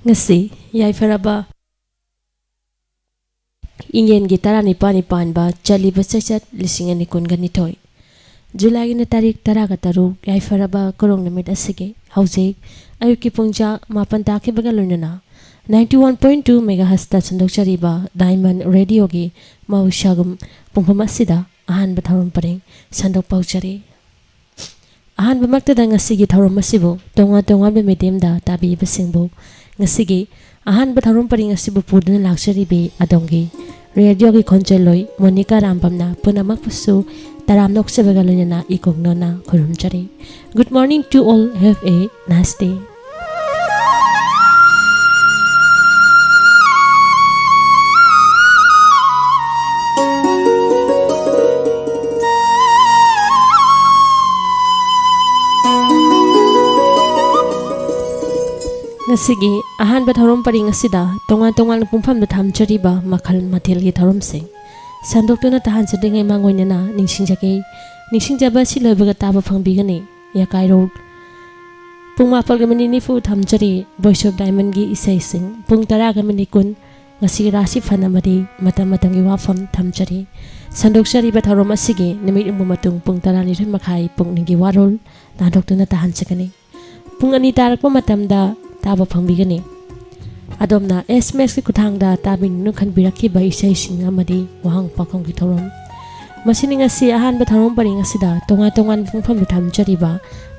Ngasi yaifaraba Ingyen gi 19 ba chaliba sachat lising ani kun ganitoy July na tarik 13 yaifaraba korong namit asige hauze ayuki pungja mapan taki bagalunana 91.2 megahertz ta sandok chariba Diamond Radio gi maushagum pungpamasida ahan batharum pareng sandok pauchari ahan bamakta da ngasigi tharum masibo tonga be medium da tabi basingbo ngasigi ahan batharum pareng asibo pudna lakshari be adongi radio gi khonjeloi Monica Rambamna punamak pusu taram nokse bagalunana ikognona khurumchari good morning to all, have a nice day. Ngasigi ahan batharum paring asida tonga pungpham da thamchariba makhal mathel gi tharum sing sandoktuna tahan sedingai mangoinana ningsingjaba siloibaga taba phangbigani YAKAIROL pungmapal ga minini fu thamchari voice of diamond gi isai sing pung 10 ga minikun ngasi rasi phanamadi matam gi wafam thamchari sandokchari batharum asigi nimit umbu matung pung 10 ni makhai pung ningi warol nandoktuna tahan sakani pung ani tarakpa matamda taba phangbigani adomna SMS ki kuthangda tabin nu khanbiraki ba isai sing amadi wahang pakong ki thorom masini ngasi ahan ba tharom paring asida tonga pungpham thamchariba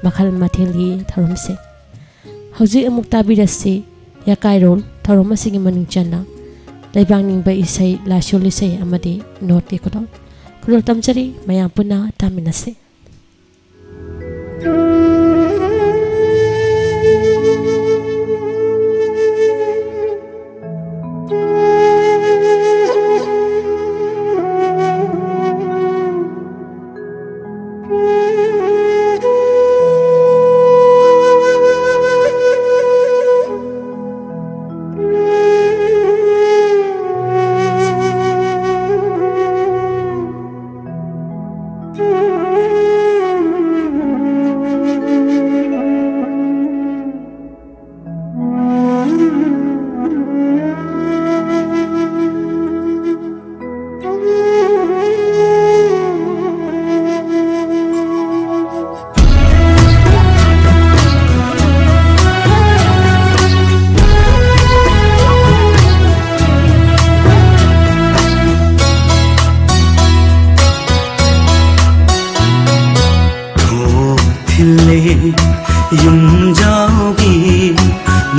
makhal mathel gi thorom se hauji amuk tabirasi YAKAIROL thorom asigi maning channa laibang ning ba isai lasol isai amadi note ki kodol tamchari maya puna taminase Yung jaogi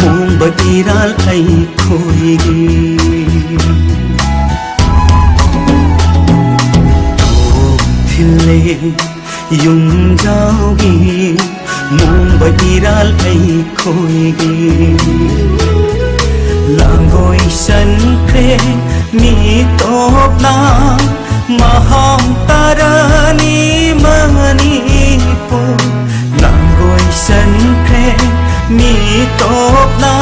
mong batiral ay khoigi thile yung jaogi mong batiral ay khoigi langoi san kre mi top na maham tarani mani po langoi san kre mi top na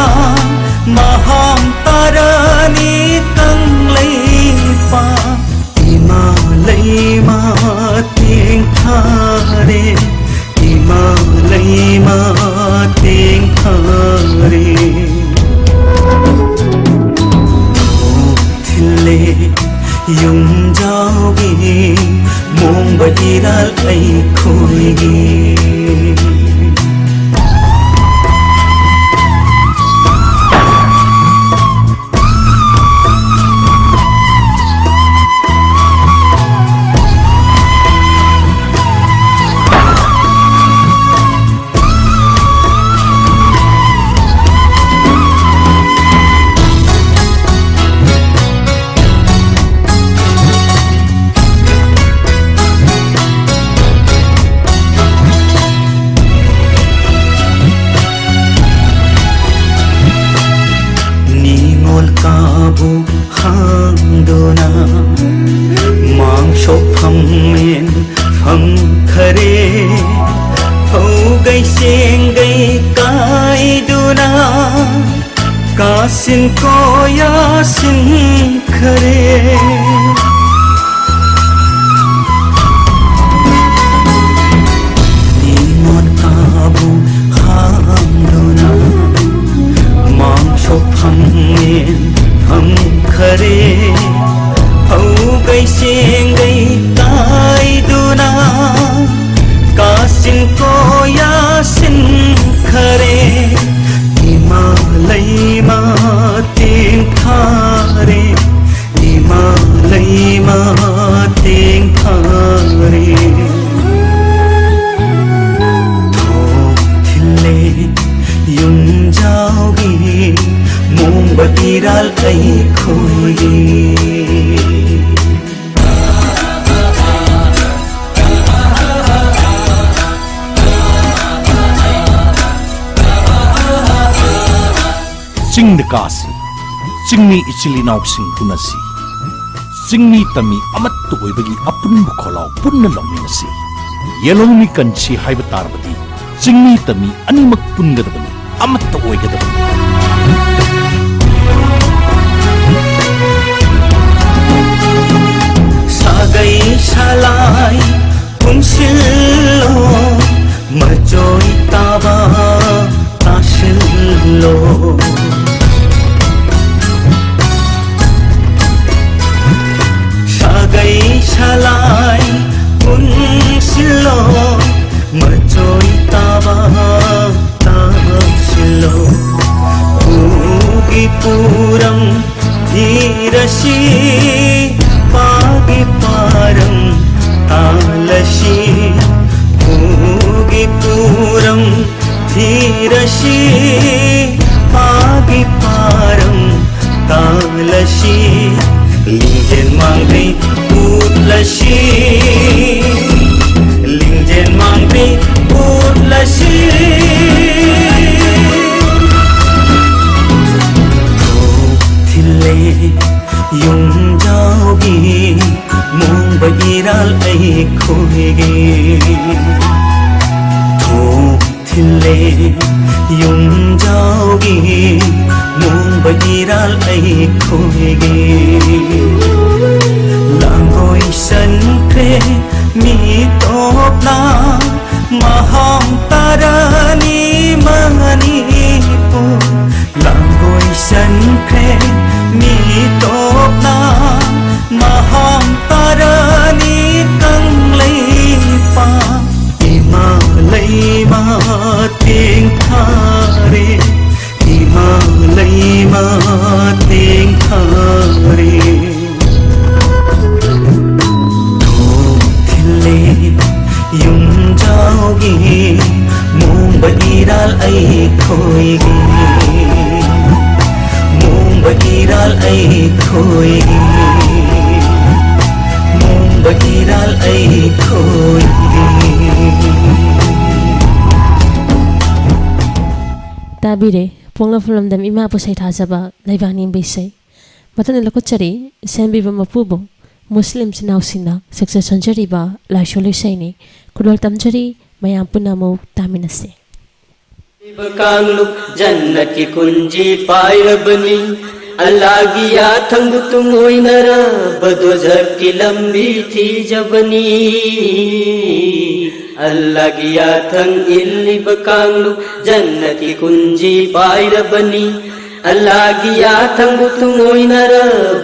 maham tarani kang lei pa imalai ma ting thare imalai ma ting thare thile yung jaogi mong batiral ay khoigi kabu hangdona mang shop phang men phang khare phau gai seng gai kai duna kasin ko ya sin khare ni mon kabu hangdona mang shop Thinley यूं जाओगी मोमबत्ती डाल कहीं खोएगी चिंग कासी चिंगनी इचिली नाउसिंग पुनसी चिंगनी तमी अमत्तु ओइबगी अपुन्बु खोलाव पुन्न लौमिनसी येलोमी Kanchi HYBE तारबदी चिंगनी तमी अनिमक पुनगदबनी अमत्तु ओइगदबनी सागै शालाई पुंसिल्लो मर्जोई ताबा ताशिल्लो सागै शालाई पुंसिल्लो मर्जोई ताबा ताशिल्लो पूगी पूरम धीरशी पागे पारम तालशी पूगी पूरम धीरशी पागे पारम तालशी लिंजेन मांगरी उतलशी लिंजेन मांगरी उतलशी यूं जाओगी मोमबत्ती डाल कहीं खोएगी धूप थिल्ले यूं जाओगी मोमबत्ती डाल कहीं खोएगी लांगोई सनक्रे मी तोपना महम तारानी मनी पो लांगोई सनक्रे मी तोपना महम तारानी कंगलै पा हिमालय मा तें थारे हिमालय मा तें थारे धूप थिल्ले यूं जाओगी मोमबत्ती डाल खोएगी मोमबत्ती डाल खोएगी मोमबत्ती डाल खोएगी ताबिरे पोंगला फुलमदम इमा पुसै थाजबा लैबानी बैसै मतन लकोचरी सेंबिबा मपुबो मुस्लिम सिनाउसिना सक्सेस संजरीबा लाइसोलुसैनी कुलोल तमजरी मयाम पुनमु तामिनसे कांगलुक जन्नत की कुंजी पायरबनी अल्लाह की याथंग तुम ओइनर बदो जग की लंबी थी जबनी अल्लाह की याथंग इल्ली बकांगलुक जन्नत की कुंजी पायरबनी अल्लाह की याथंग तुम ओइनर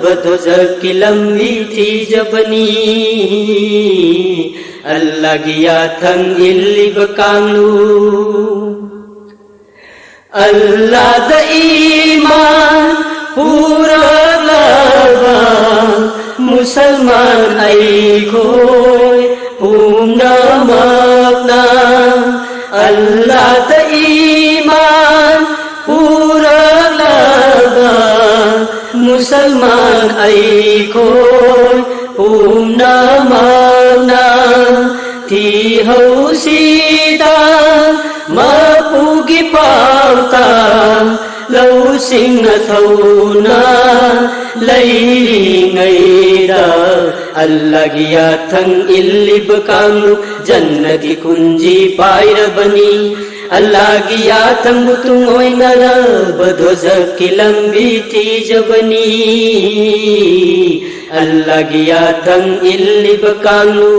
बदो जग की लंबी थी जबनी अल्लाह की याथंग इल्ली बकांगलुक अल्लाह द ईमान पूरा लगा मुसलमान आई खोय पूना मगना अल्लाह द ईमान पूरा लगा मुसलमान आई खोय पूना मगना थी हो सीता मपुगी पावता लौ सिंह थौना लैंगैरा अल्लाह की याथंग इल्ली बकांगलु जन्नती कुंजी पायरबनी अल्लाह की याथंग तुम ओइनर बदो जग की लंबी थी जबनी अल्लाह की याथंग इल्ली बकांगलु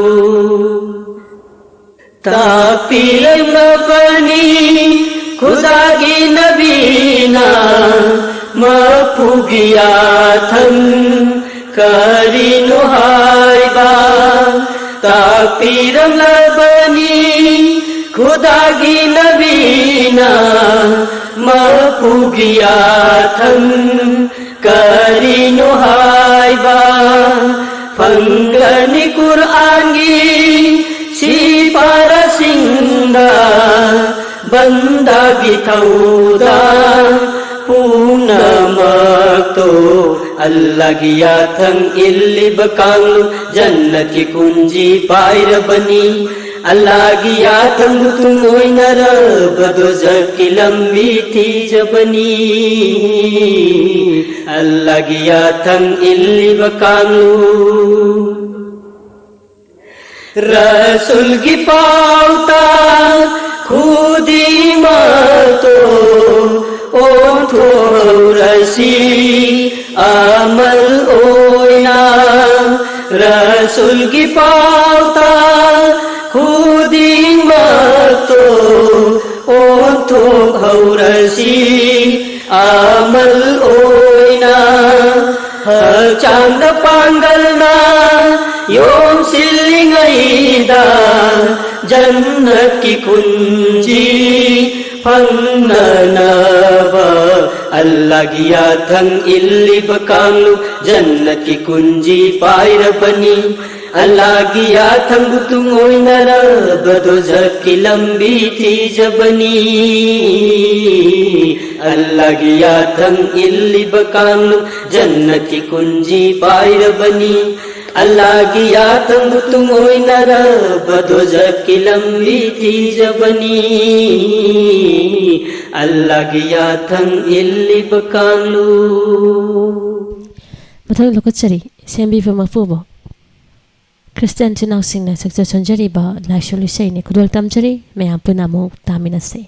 तापीरंग बनी खुदा की नबीना मपुगिया थम करी नुहाइबा तापीरंग बनी खुदा की नबीना मपुगिया थम करी नुहाइबा फंगनी कुरान की सिपारा सिंदा बंदा gi thaudan punamakto Allah gi yathang illiba kanglu jannat ki kunji pairabani Allah gi yathang tumoinara badozak ki lambi thijabani Allah gi yathang illiba kanglu Rasul ki pauta khudi mato onto rasi amal oina Rasul ki pauta khudi mato onto rasi amal oina chanda pangalna Yom silingaida jannat ki kunji pannanava Allah gi yathang illiba kanglu jannat ki kunji pairabani Allah gi yathang tumoinara badozak ki lambi thijabani Allah gi yathang illiba kanglu jannat ki kunji pairabani Allah gi yathang tumoinara badozak ki lambi thijabani Allah gi yathang illiba kanglu Mathang lokachari sembi fa mafubo Christian chinaw singna saksa sonjari ba laisholu sei ne kudol tamjari mayam punamo tamina se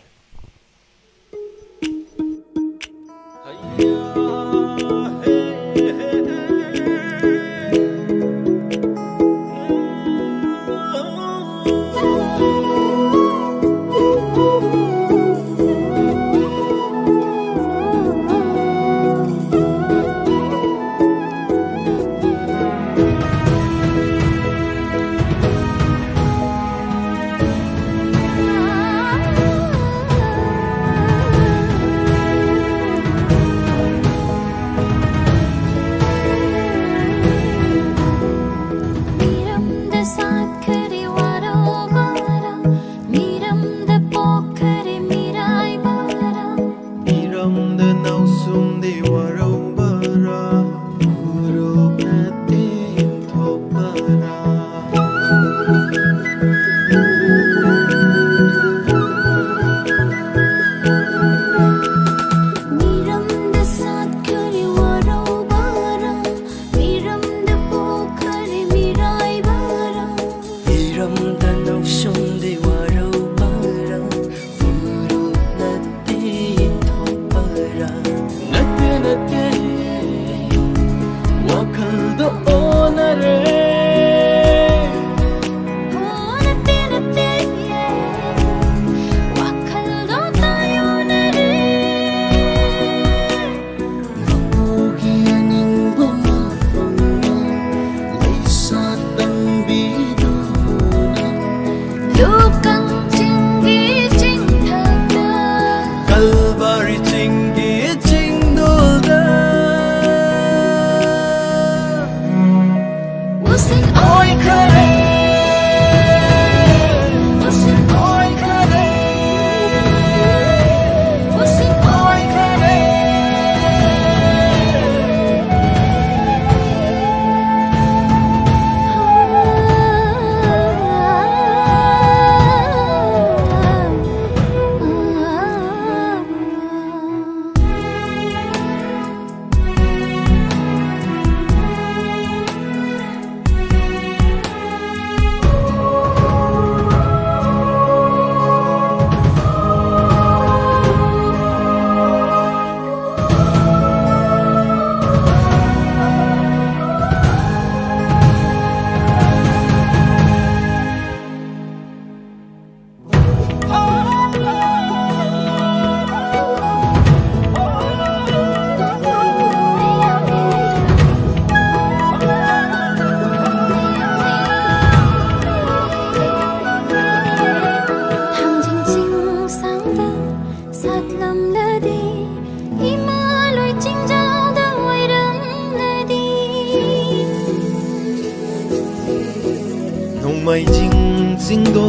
mai jing jing do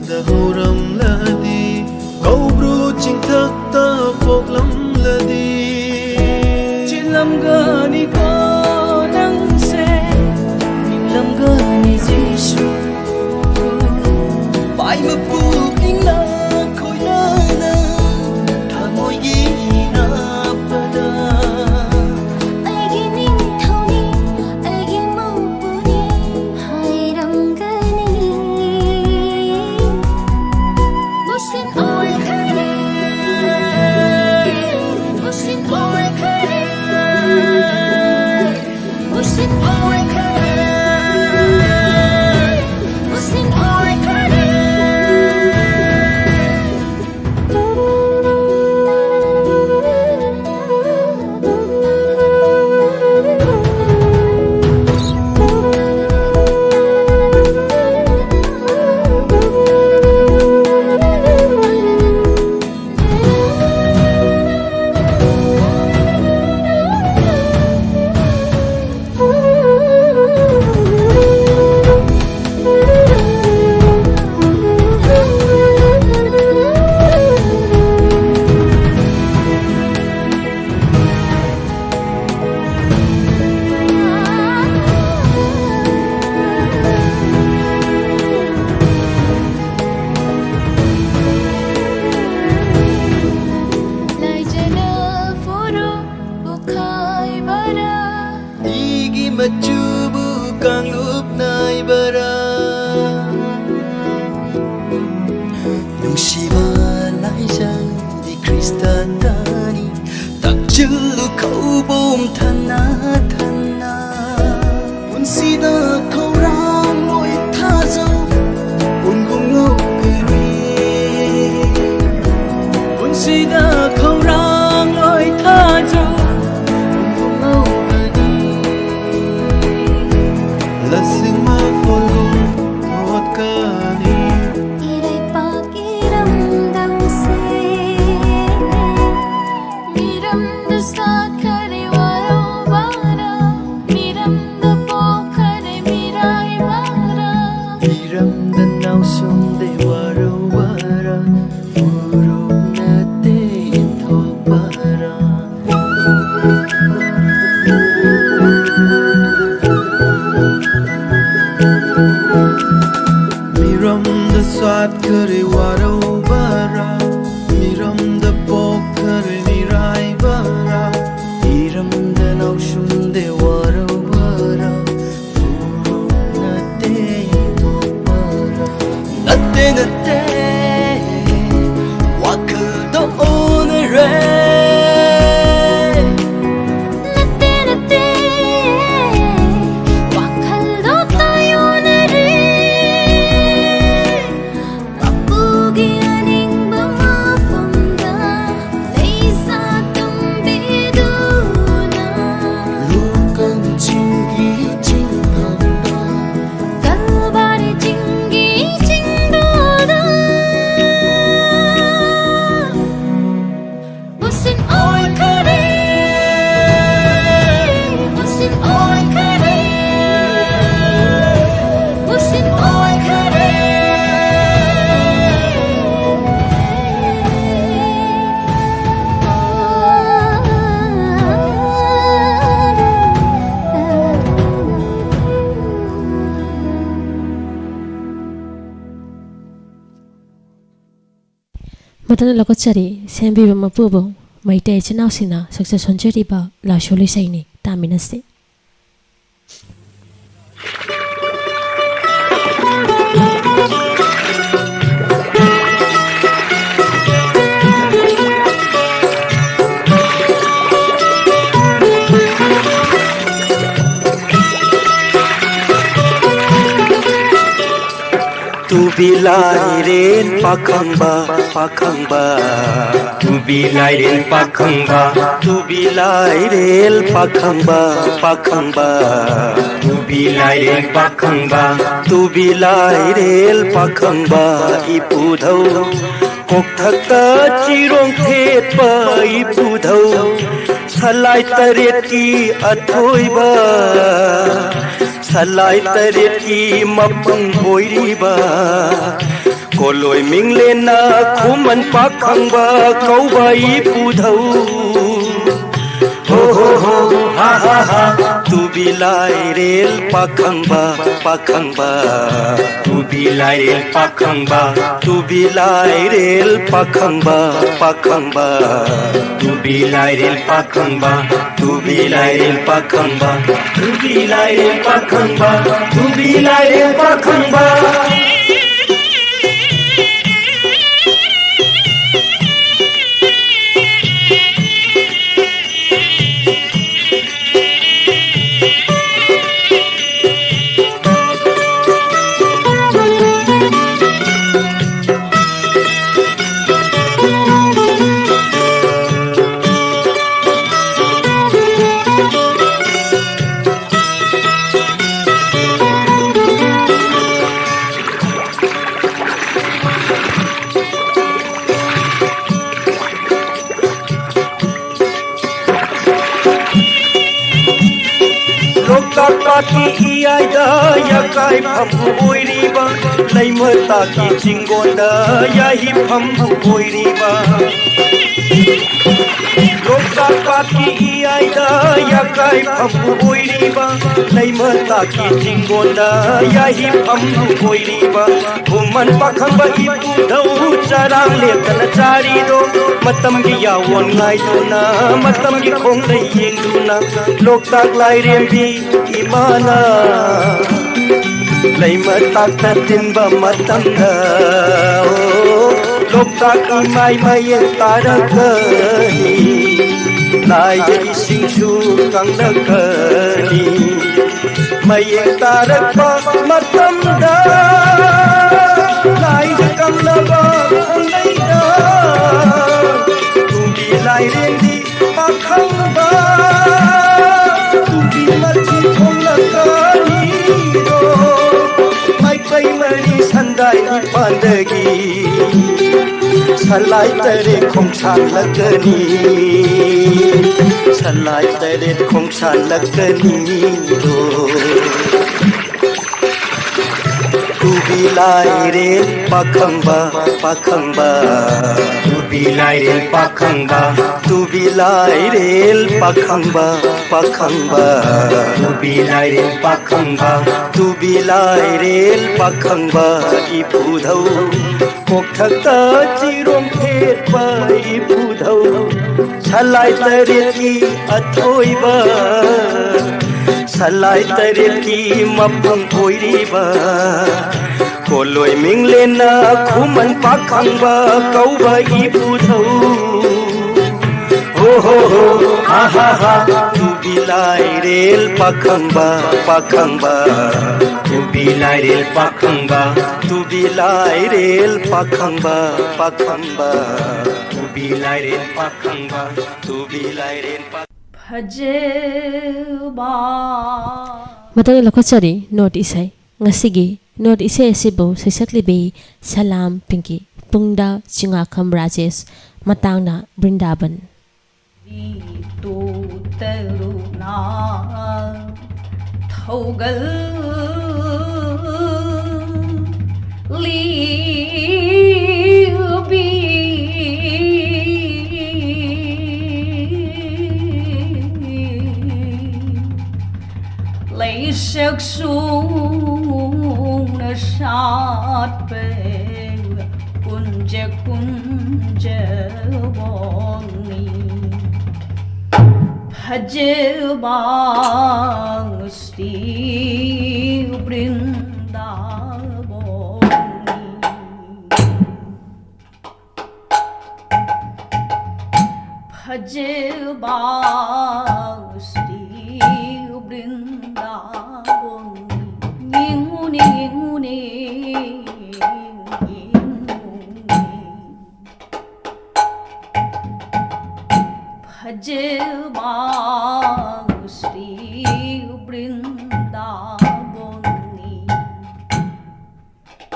da horam la di kau bru chinh thức tơ phục lắm là đi chỉ làm gờ ni có nắng xe mình làm gờ ni Giêsu phải mà buộc những là khôi nơ nơ thà môi gì na pada Majubu kang lup nai bara Nungsiba lai jang di Krista tani Tak chulu kau bom thana thana Unsida kau ram moi tha jau Un gong lo kari Unsida kau ram moi tha jau Lasing ma follow hot kani Iray pakiramdam se Miramda saat kare waro bara Miramda po kare miray bara Miramda naw sum de waro wara Urok na te into para Miramda swat kare waro bara Miramda pok kare nirai bara Miramda naw shum de waro bara Urok na te into para Natte wakal do onere Matana lokachari sembi mapubo maite chinausina saksa sonjeri ba la sholi saini taminase Tu bilai ren pakhamba pakhamba Tu bilai ren pakhamba Tu bilai rel pakhamba pakhamba Tu bilai ren pakhamba Tu bilai rel pakhamba ipudhau kokthakta chirong thet pa ipudhau salai taret ki athoiba Salai taret ki mapung boiriba Koloi minglena kuman pakhangba kauba ipudhau Ho ho ho ha ha ha Tu bilai rel pakhangba pakhangba Tu bilai rel pakhangba Tu bilai rel pakhangba pakhangba Tu bilai rel pakhangba Tu bilai rel pakhangba Tu bilai rel pakhangba Tu bilai rel pakhangba Loktakpaki iyaida yakai phambu oiriba Laimataki chingonda yahi phambu oiriba Loktakpaki iyaida yakai phambu oiriba Laimataki chingonda yahi phambu oiriba Human pakhamba ipudhau charang leptana charido Matamgi yawon ngaiduna matamgi khonglai yengduna Loktak lairembi imana Laimatak tinba matamda Loktak imai mayeng tarakani Naya isingsu kanglakani Mayeng tarakpa matamda Naya kanglaba kangaida Tubi lairendi pakhangba Tubi marchi thonglakani ro Mai pai mari sandai pandagi Salai tere khongshan lagani Salai tere khongshan lagani ro Tu bilai rel pakhangba pakhangba Tu bilai rel pakhangba Tu bilai rel pakhangba pakhangba Tu bilai rel pakhangba Tu bilai rel pakhangba ipudhau kokthakta chirom phet pa ipudhau Salai tere ki athoiba Salai tere ki mapang oiriba Koloi minglena khuman pakhangba kauba ipudhau Ho ho ho ha ha ha Tu bilai rel pakhangba pakhangba Tu bilai rel pakhangba Tu bilai rel pakhangba pakhangba Tu bilai rel pakhangba Tu bilai rel Bhajiba Matang lakachari North Isai ngasigi North Isai asibo saisaklibi Salam Pinky Pungda Chingakam Rajesh Matangna Brindaban Tu teruna Thogal Libi Leishak sung na shat pe Kunja kunja boni Bhajibang sti Brindavani Bhajibang sti Brindavani Ninguni ninguni Bhajibang Sri Brindavani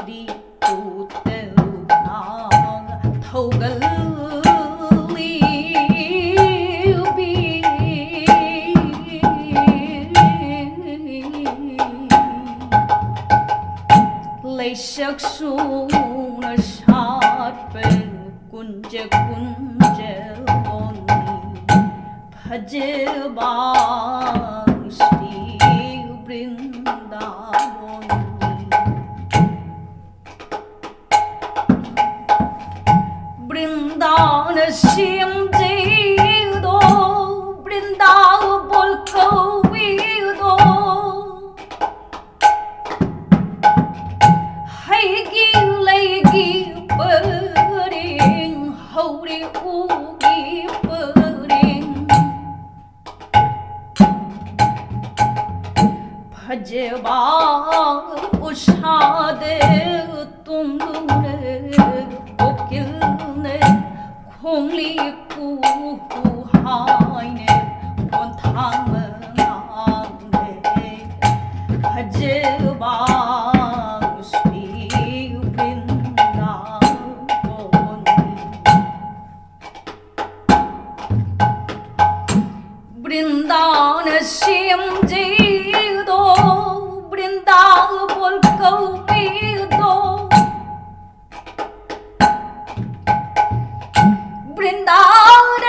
Di Tuterunang Thogal Libi Leishak Sung भजबां Shri Vrindavani Vrindavan Shyam दो वृंदावन कविदो हैगी लैगी परें हौरे उगी परें भजबा उषाद तुंगने कोकिलने खोंगली कुहाइने कोंथांगने भजबा श्री वृंदावन श्याम दो वृंदावन कविदो वृंदावन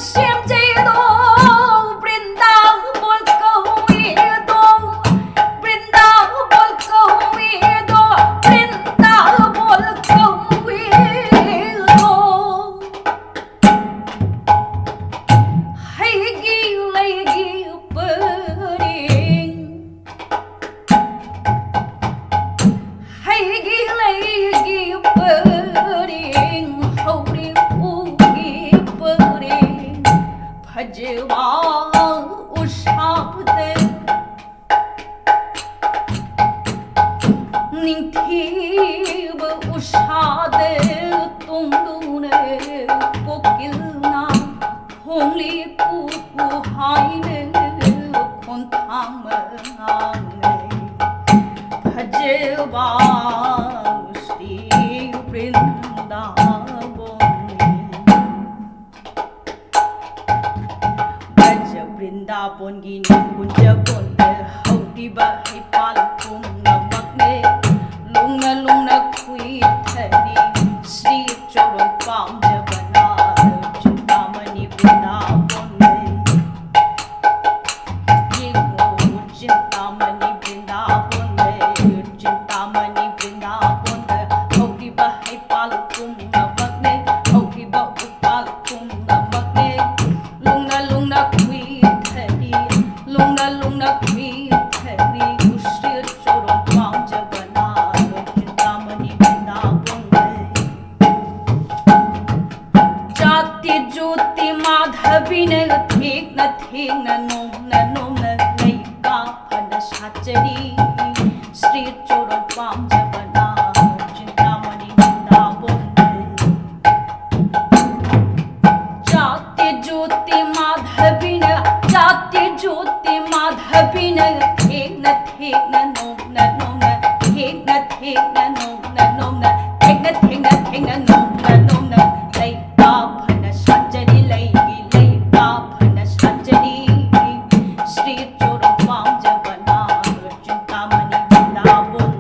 श्याम दो वृंदावन कविदो वृंदावन कविदो वृंदावन कविदो हैगी लैगी परें हैगी लैगी परें हौरे उगी परें भजवा उषाद निंथीब उषाद तुंगने कोकिलना खोंगली कुहाइने कोंथांगने भजवा श्री वृंदावनी भज वृंदावन की निकुंज बोंद हौरीबा हिपाल पुंगमकने लुंगना लुंगना खुई थरी श्री चोरन पामजबना चिंतामणि वृंदावन ये चिंतामणि वृंदावन चिंतामणि वृंदावन हौरीबा हिपाल पुंगमकने हौरीबा उपाल पुंगमकने लुंगना लुंगना खुई थरी लुंगना लुंगना खुई थरी श्री चोरन पामजबना चिंतामणि वृंदावन जाति ज्योति माधवीन ठीक न नोम न लैका फन साचरी श्री चोरन पामजबना चिंतामणि वृंदावन जाति ज्योति माधवीन ठीक न नोम न ठीक न नोम न ठीक न नोम न लैका फन साचरी लैका फन साचरी श्री चोरन पामजबना चिंतामणि वृंदावन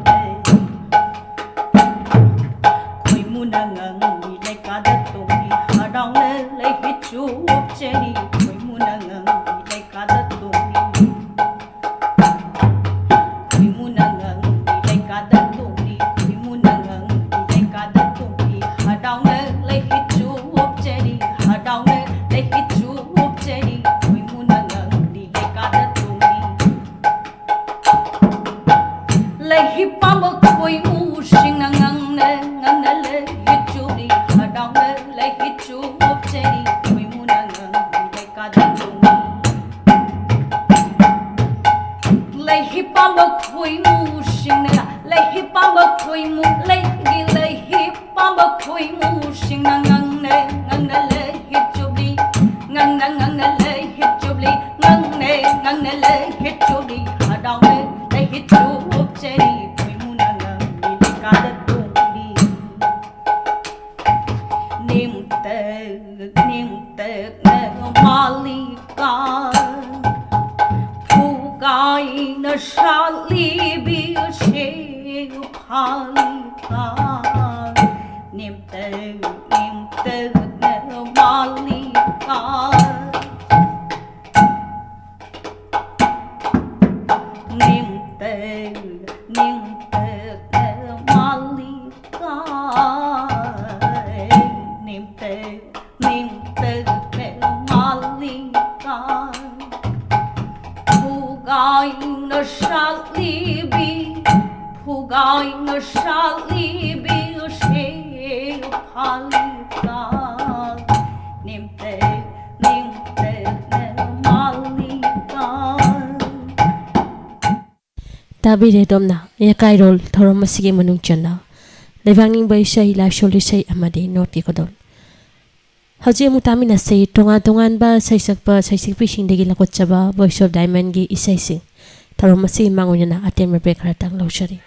खोई मुनंगंगी लैकादा तोंगी हराउने लैहि चुपचरी खोई मुनंगंगी लैकादा तोंगी खोई मुनंगंगी लैकादा तोंगी खोई मुनंगंगी लैकादा तोंगी हराउने लैहि चुपचरी हराउने लैहि चुपचरी खोई मुनंगंगी लैकादा तोंगी लैहि पाम खोई मुशिंग नंगने लैहि चुरी हराउने लैहि चुपचरी खोई मुनंगंगी लैकादा तोंगी लैहि पाम खोई मुशिंग लैहि पाम खोई मु लैहि पाम खोई मुशिंग नंगने लैहि चुरी लैहि चुरी लैहि चुरी हराउने लैहि चुपचरी खोई मुनंगंगी लैकादा तोंगी निमतक मालिका फुगाई न शाली बिशे फालिका निमतक मालिका nimtagna malika Pugay na shalibi Pugay na shalibi Sheo palika nimtagna malika Tabi re domna YAKAIROL thorom masige manung channa leibangning bai sai la sholi sai amade not ki kodol haji mu tamina sei tongan ba sai sakpa sai sikpi singdegi lakot chaba voice of diamond gi isai sing thorom masige mangunyana atem re khara tang lawshari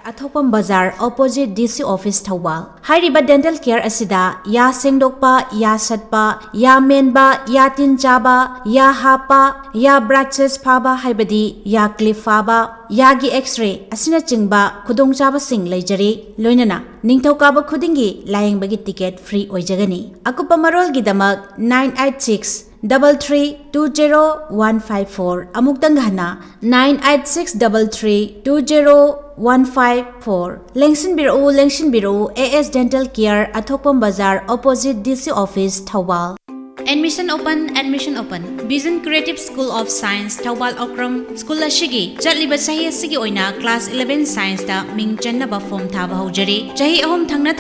Athopam Bazar opposite DC office Thawal Hairiba dental care asida ya sengdokpa ya satpa ya menba ya tinjaba ya hapa ya braces phaba haibadi ya clip phaba ya gi x-ray asina chingba khudongchaba sing leijari loinana ningthokaba khudingi layingbagi ticket free oijagani akupa marol gi damak 986 3320154 amukdang hana 9863320 154 Lengshin Biru AS Dental Care Athopam Bazar opposite DC office Thawal Admission open Vision Creative School of Science Thawal Okram School Ashigi Jatliba Sahi Asigi Oina Class 11 Science da Ming Jannaba Form Thaba Haujari Jahi Ahom Thangna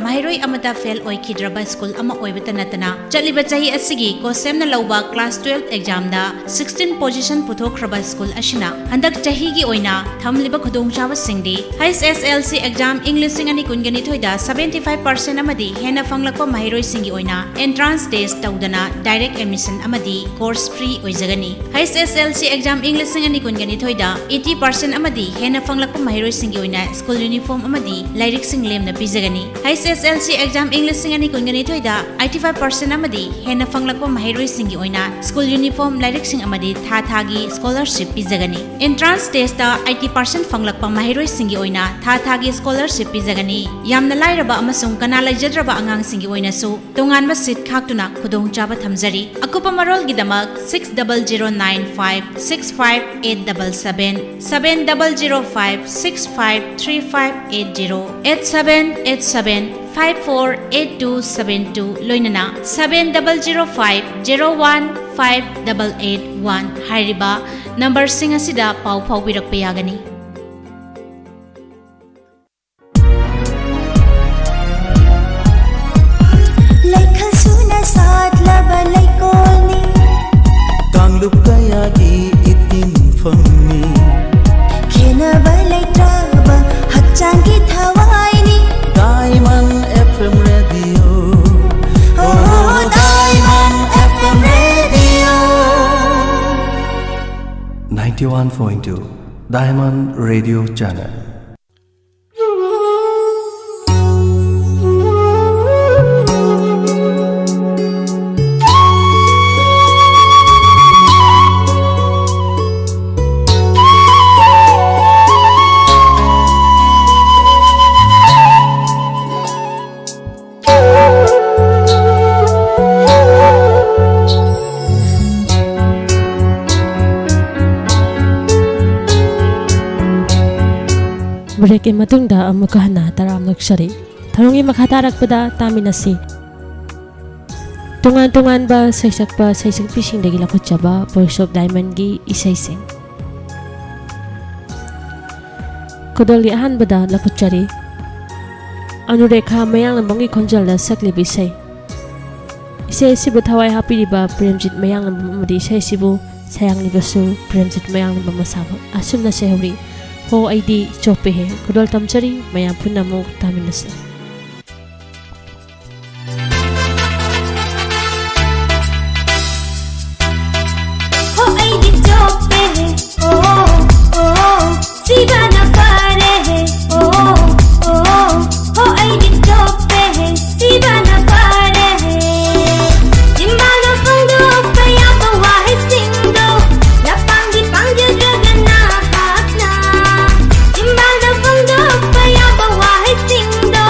Mahiroi Amata Fail Oikidraba School Ama Oibatanatana Jatliba Jahi Asigi Kosem na Lauba Class 12 Exam da 16 Position Puthokraba School Ashina Handak Jahi gi Oina Thamliba Khudongchaba Singdi High SLC Exam English Singani Kungani Thoida 75% Amadi Hena Fanglakpa Mahiroi Singi Oina Entrance Test Tawdana Direct Admission Amadi Course Free Oizagani High SLC Exam English Singani Kungani Thoida 80% Amadi Hena Fanglakpa Mahiroi Singi Oina School Uniform Amadi Lyric Sing Lemna Pizagani High SLC Exam English Singani Kungani Thoida 85% Amadi Hena Fanglakpa Mahiroi Singi Oina School Uniform Lyric Sing Amadi Thagi Scholarship Pizagani Entrance Test da 80% Fanglakpa Mahiroi Singi Oina Thagi Scholarship Pizagani Yamna Lairaba amasung kana laijadraba angang singi oina su tonganba seat khaktuna khudong chaba thamjari akupa marol gidamak 6005658877 7005653580 8787548272 loinana 7005015881 hairiba number sing asida pau birakpa yagani Tanglup kayagi itin fami Khenaba laitraba hakchangi thawaini Diamond FM Radio Oh Diamond FM Radio 91.2 Diamond Radio Channel break in matungda amuka hana taram nakshari tharongi makhatarakpada taminasi tungan ba saisakpa saisak fishing dagi lakochaba voice of diamond gi isai sing kodoli ahan bada lakochari anurekha mayang lambangi khonjal da sakli bisai isai sibu thawai hapiriba premjit mayang lambamadi isai sibu sayang libasu premjit mayang lambamasabu asumna sehuri ho aidi chope he kodol tamchari mayam punamuk taminasa Ho aidi chope he oh oh sivana pare he oh oh ho aidi chope he sivana pare he jimbalo fundu paya bawa he singdo la pangi dragana hakna jimbalo fundu paya bawa he singdo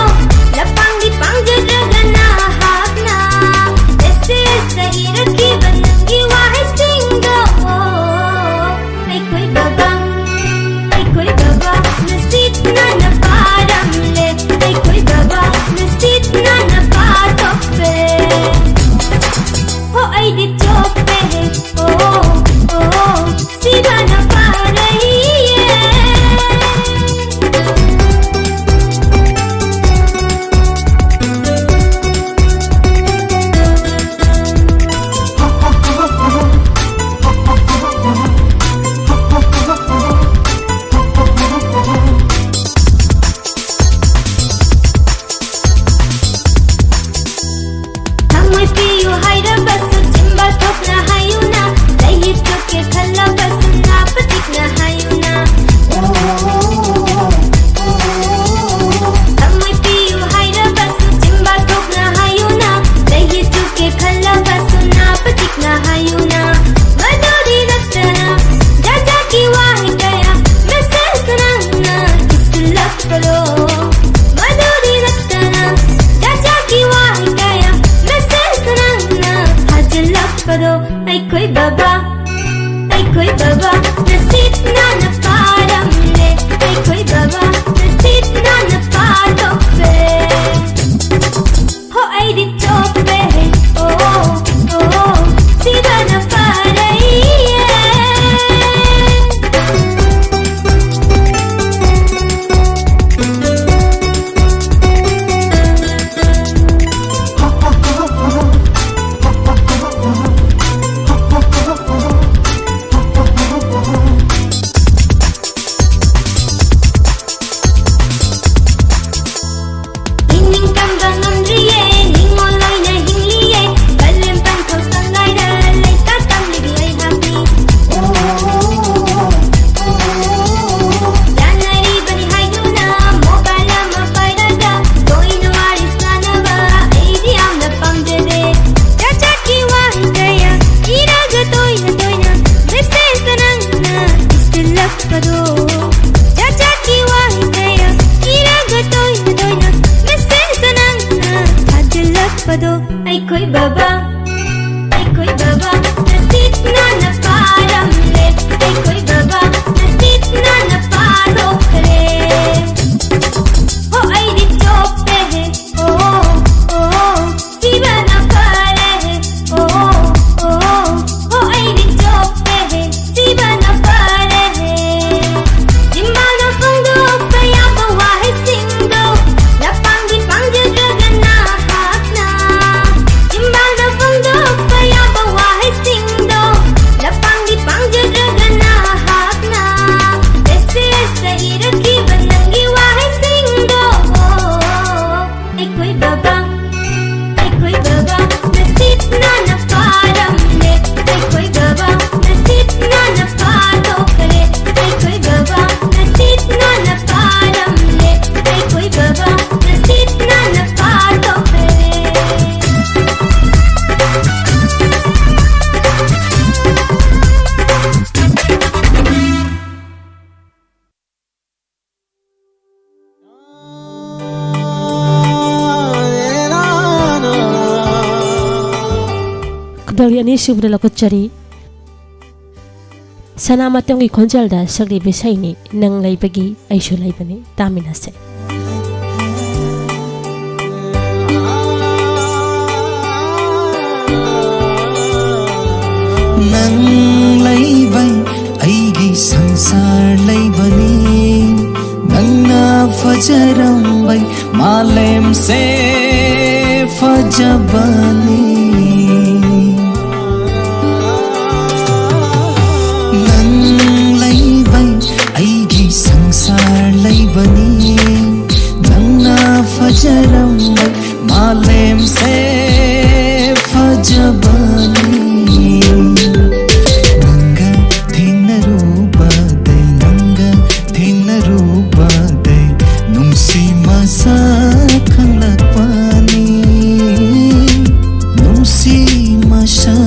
ऐडी chop है ओ सीधा न पा रही है Ani subra lakuchari Sanamatong ikonjalda sagli bisaini nang laibagi aisyu laibani taminase Nang laibai aigi sansar laibani Nang na fajarambai malem se fajabani संसार लैबनी नंगना फजरम्बै मालेम से फजबनी नंगा थिंग रूबदै नुंसी मसा खंगलकपनी नुंसी मसा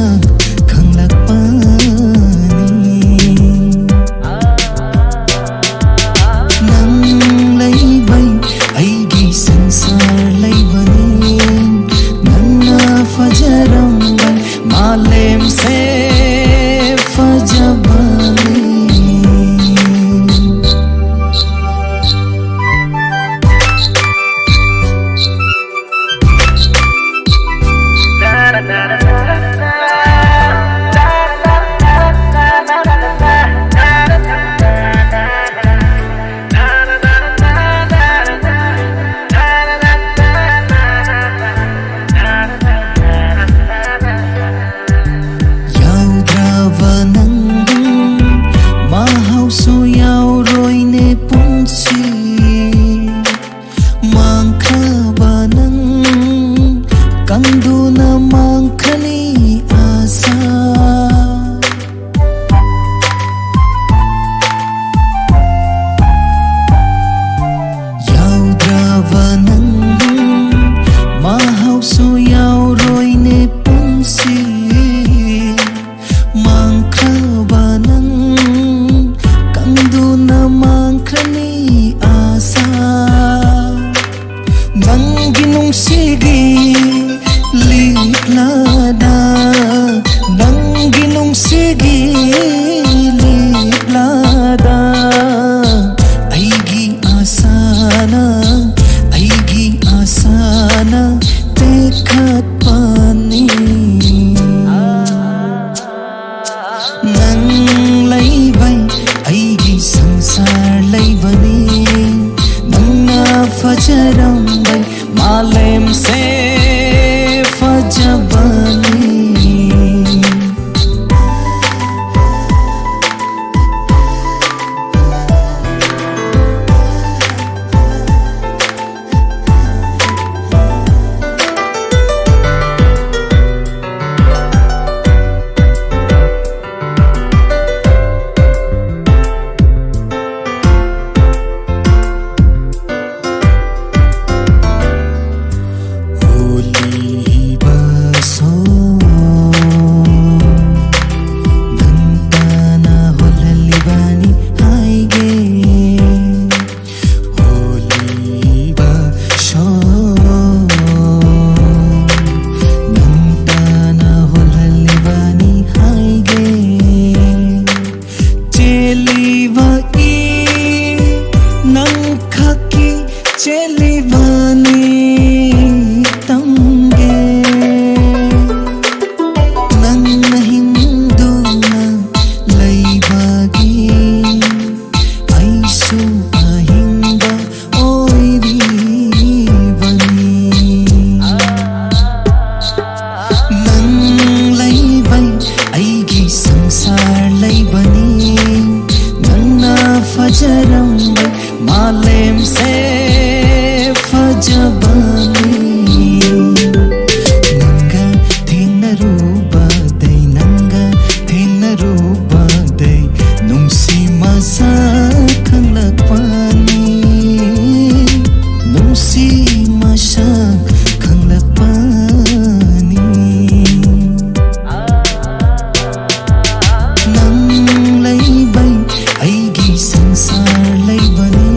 khát nang lấy vay ai gi sangsar lấy bani nang na fajaram bay malem se fajabani malem se fajabani nanga thinaruba dai nungsi masa khanglakpani nungsi masa khanglakpani nang lai bai aigi sansar lai bani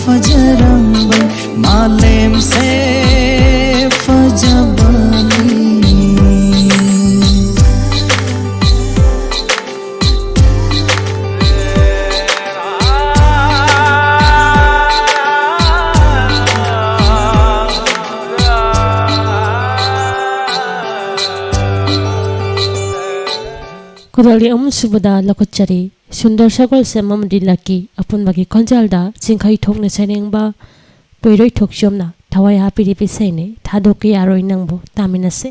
fajaram bay malem se fajabani Kurali subada lakochari sundar sagol semam dilaki apun bagi konjalda jingkhai thokne sainengba poiroi thokjomna thawai hapiri pisaine thadoki aroi nangbo taminase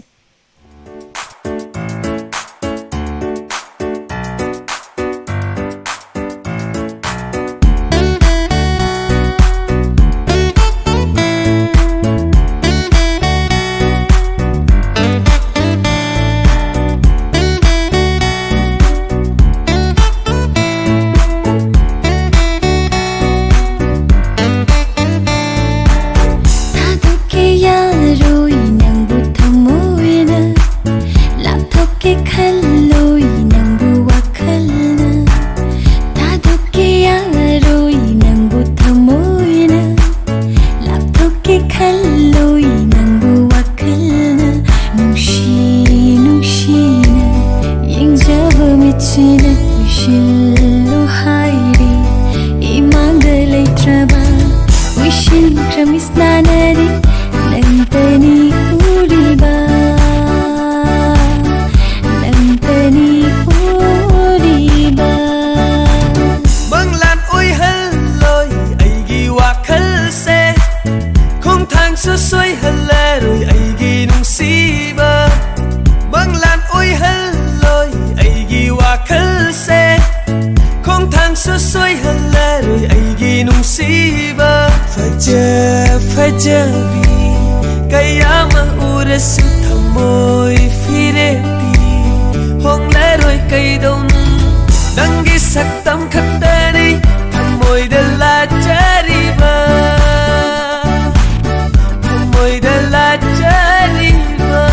fajabi kayama urasu thamoy fireti hong leroi kaidon dangi saktam khattani thamoy dala chariba thamoy dala chariba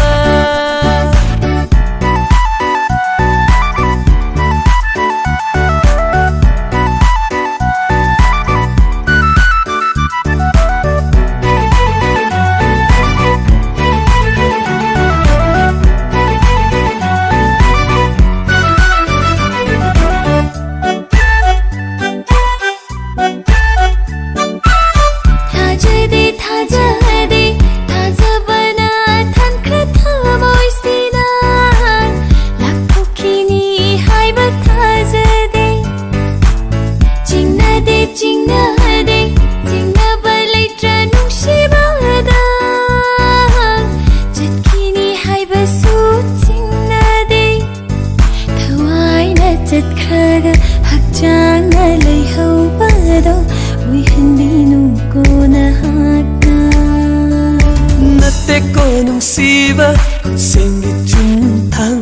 Natte ko nungsiba Kusinggi chumthang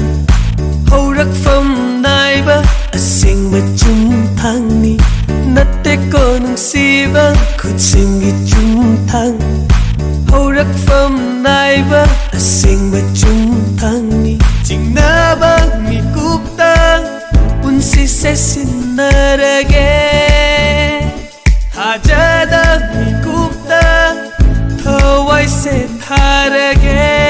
Hꯧrakfam naiba Asingba chumthang ni Natte ko nungsiba Kusinggi chumthang Hourakfam naiba Asingba chumthang ni Jingnaba mikupta Punsi se sinarage Hajada mikupta Thawai se tharage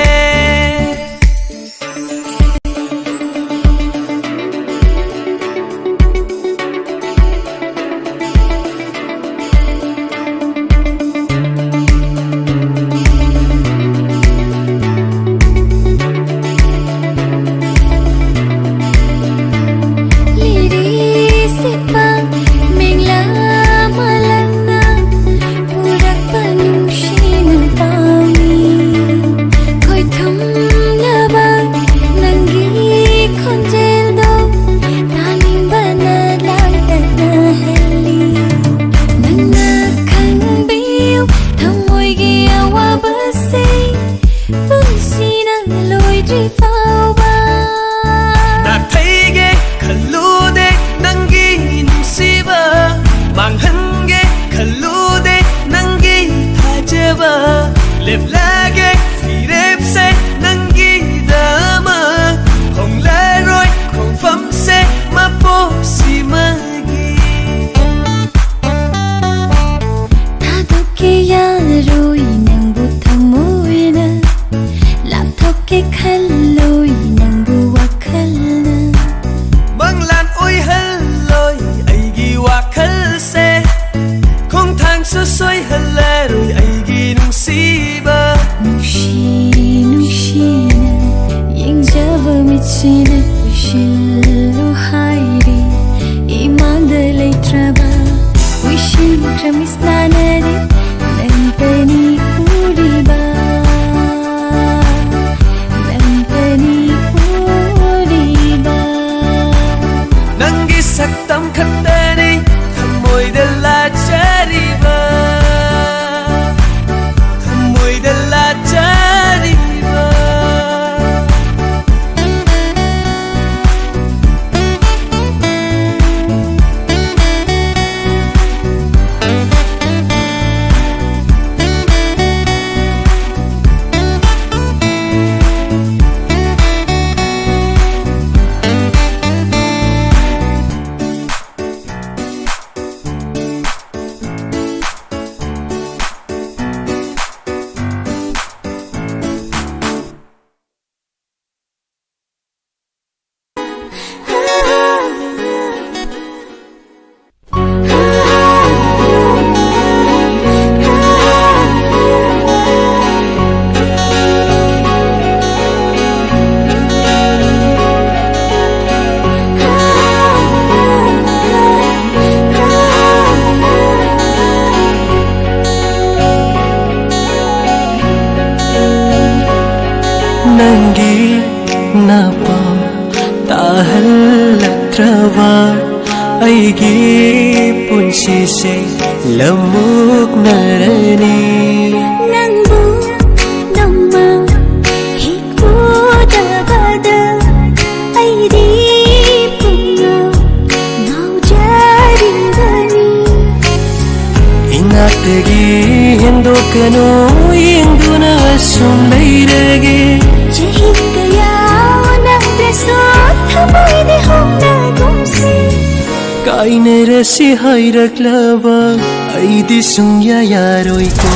Kainera si hayraklaba ay di sungya yaroy ko